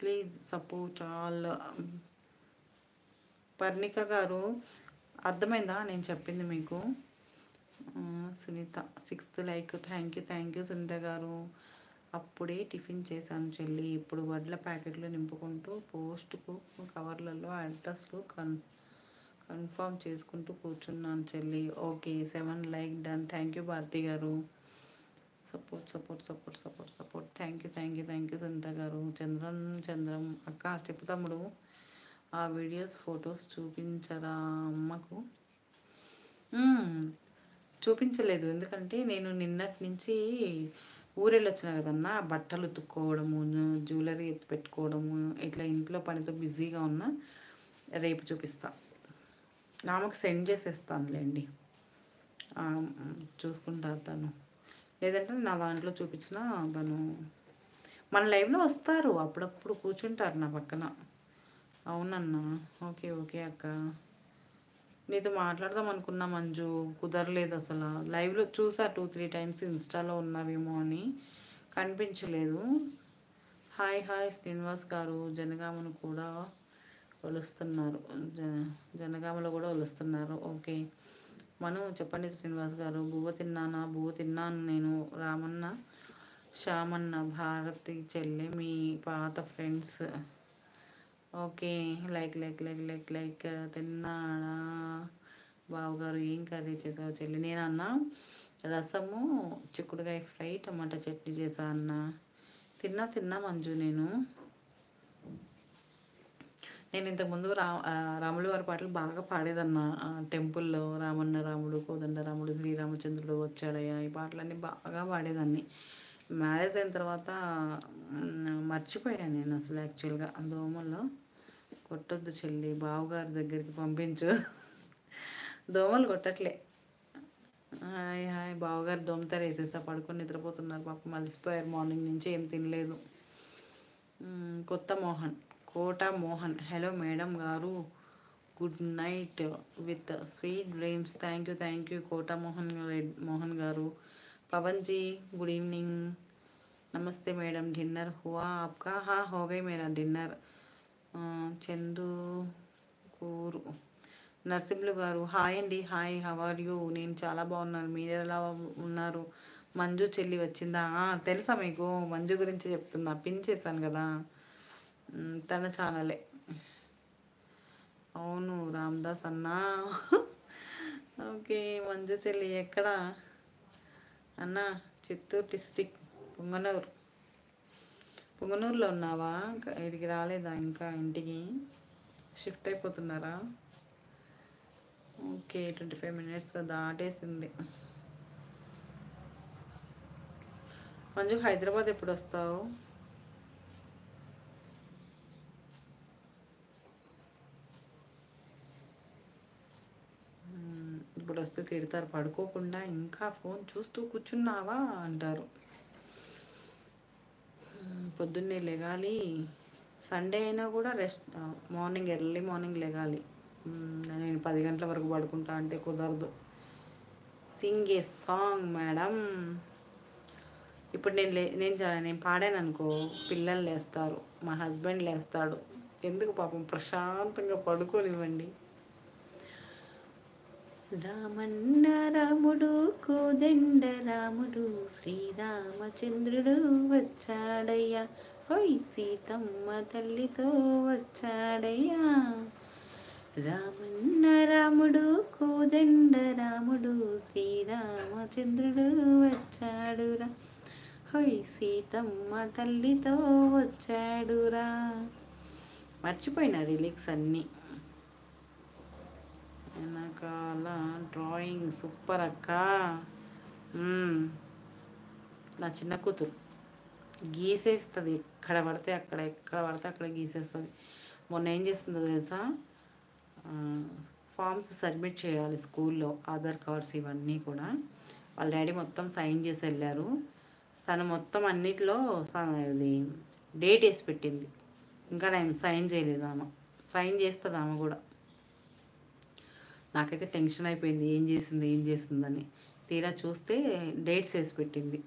Please support all. Parnika గారు అర్థమైందా నేను చెప్పింది మీకు? Sunitha 6th like. Thank you Sunitha garu. అప్పుడే టిఫిన్ చేశాను చెల్లి. ఇప్పుడు వడ్ల ప్యాకెట్లు నింపుకుంటూ పోస్ట్కు కవర్లలో అడ్రస్లు కన్ఫర్మ్ చేసుకుంటూ కూర్చున్నాను చెల్లి. Okay 7 like done. Thank you Bharathi garu. Support. Thank you Sunitha గారు. చంద్రం అక్క చెప్పు తమ్ముడు. ఆ వీడియోస్ ఫొటోస్ చూపించరా అమ్మకు? చూపించలేదు, ఎందుకంటే నేను నిన్నటి నుంచి ఊరెళ్ళొచ్చిన కదన్నా, బట్టలు ఉతుక్కోవడము, జ్యువెలరీ ఎత్తి పెట్టుకోవడము, ఇట్లా ఇంట్లో పనితో బిజీగా ఉన్నా. రేపు చూపిస్తా, ఆమెకు సెండ్ చేసేస్తానులేండి, చూసుకుంటారు తను. లేదంటే నా దాంట్లో చూపించిన తను మన లైవ్లో వస్తారు, అప్పుడప్పుడు కూర్చుంటారు నా పక్కన. అవునన్నా. ఓకే అక్క. నీతో మాట్లాడదాం అనుకున్నా మంజు, కుదరలేదు అసలు. లైవ్లో చూసా 2-3 టైమ్స్, ఇన్స్టాలో ఉన్నావేమో అని కనిపించలేదు. హాయ్ శ్రీనివాస్ గారు. జనగామను కూడా ఒలుస్తున్నారు, జనగామలో కూడా ఒలుస్తున్నారు. ఓకే మనం చెప్పండి శ్రీనివాస్ గారు. బువ్వ తిన్నాను నేను. రామన్న, శ్యామన్న, భారతి చెల్లె మీ పాత ఫ్రెండ్స్. ఓకే లైక్ తిన్నాడా బావగారు? ఏం కర్రీ చేసావు చెల్లి? నేను అన్న రసము, చిక్కుడుకాయ ఫ్రై, టమాటా చట్నీ చేసా అన్న. తిన్నా మంజు. నేను ఇంతకుముందు రాముల వారి పాటలు బాగా పాడేదన్న టెంపుల్లో. రామన్న రాముడు, కోదండ రాముడు, శ్రీరామచంద్రుడు వచ్చాడయ్యా, ఈ పాటలన్నీ బాగా పాడేదాన్ని. మ్యారేజ్ అయిన తర్వాత మర్చిపోయాను నేను అసలు. యాక్చువల్గా దోమల్లో కొట్టొద్దు చెల్లి, బావగారి దగ్గరికి పంపించు. దోమలు కొట్టట్లే. హాయ్ బావగారు. దోమతెర వేసేసా, పడుకొని నిద్రపోతున్నారు పాపం, అలసిపోయారు, మార్నింగ్ నుంచి ఏం తినలేదు. కోట మోహన్ హలో మేడం గారు, good night with sweet dreams. Thank you Kota Mohan గారు. Pavan ji good evening. నమస్తే మేడం. డిన్నర్ హువా ఆప్కా? हाँ हो गई मेरा डिनर. చందు కూరు నరసింహులు గారు హాయ్ అండి. Hi how are you? నేను చాలా బాగున్నాను, మీరు ఎలా ఉన్నారు? మంజు చెల్లి వచ్చిందా? తెలుసా మీకు? మంజు గురించి చెప్తున్నా, పిన్ చేశాను కదా, తన ఛానలే. అవును రామ్దాస్ అన్నా. ఓకే మంజు చెల్లి ఎక్కడ అన్నా? చిత్తూరు డిస్టిక్, పుంగనూరులో ఉన్నావా? ఇక్కడికి రాలేదా ఇంకా? ఇంటికి షిఫ్ట్ అయిపోతున్నారా? ఓకే 25 minutes దాటేసింది. మంజు హైదరాబాద్ ఎప్పుడు వస్తావు? ఇప్పుడు వస్తే తిడతారు, పడుకోకుండా ఇంకా ఫోన్ చూస్తూ కూర్చున్నావా అంటారు. పొద్దున్నే లెగాలి, సండే అయినా కూడా రెస్ట్, ఎర్లీ మార్నింగ్ లెగాలి. నేను 10 గంటల వరకు పడుకుంటా అంటే కుదరదు. సింగ్ ఏ సాంగ్ మేడం. ఇప్పుడు నేను పాడాను అనుకో, పిల్లలు లేస్తారు, మా హస్బెండ్ లేస్తాడు. ఎందుకు పాపం, ప్రశాంతంగా పడుకోనివ్వండి. రామన్న రాముడు, కోదండ రాముడు, శ్రీరామచంద్రుడు వచ్చాడయ్యా, హోయ్ సీతమ్మ తల్లితో వచ్చాడయ్యా. రామన్న రాముడు, కోదండ రాముడు, శ్రీరామచంద్రుడు వచ్చాడురా, హోయ్ సీతమ్మ తల్లితో వచ్చాడురా. మర్చిపోయినా లిరిక్స్ అన్నీ. వెనకాల డ్రాయింగ్ సూపర్ అక్క. నా చిన్న కూతురు గీసేస్తుంది, ఎక్కడ పడితే అక్కడ గీసేస్తుంది. మొన్న ఏం చేస్తుందో తెలుసా? ఫామ్స్ సబ్మిట్ చేయాలి స్కూల్లో, ఆధార్ కార్డ్స్ ఇవన్నీ కూడా. వాళ్ళ డాడీ మొత్తం సైన్ చేసి వెళ్ళారు. తను మొత్తం అన్నిట్లో ఇది డేట్ వేసి పెట్టింది, ఇంకా నేను సైన్ చేయలేదు. ఆమె సైన్ చేస్తుంది ఆమె కూడా. నాకైతే టెన్షన్ అయిపోయింది, ఏం చేసిందని. తీరా చూస్తే డేట్స్ వేసి పెట్టింది.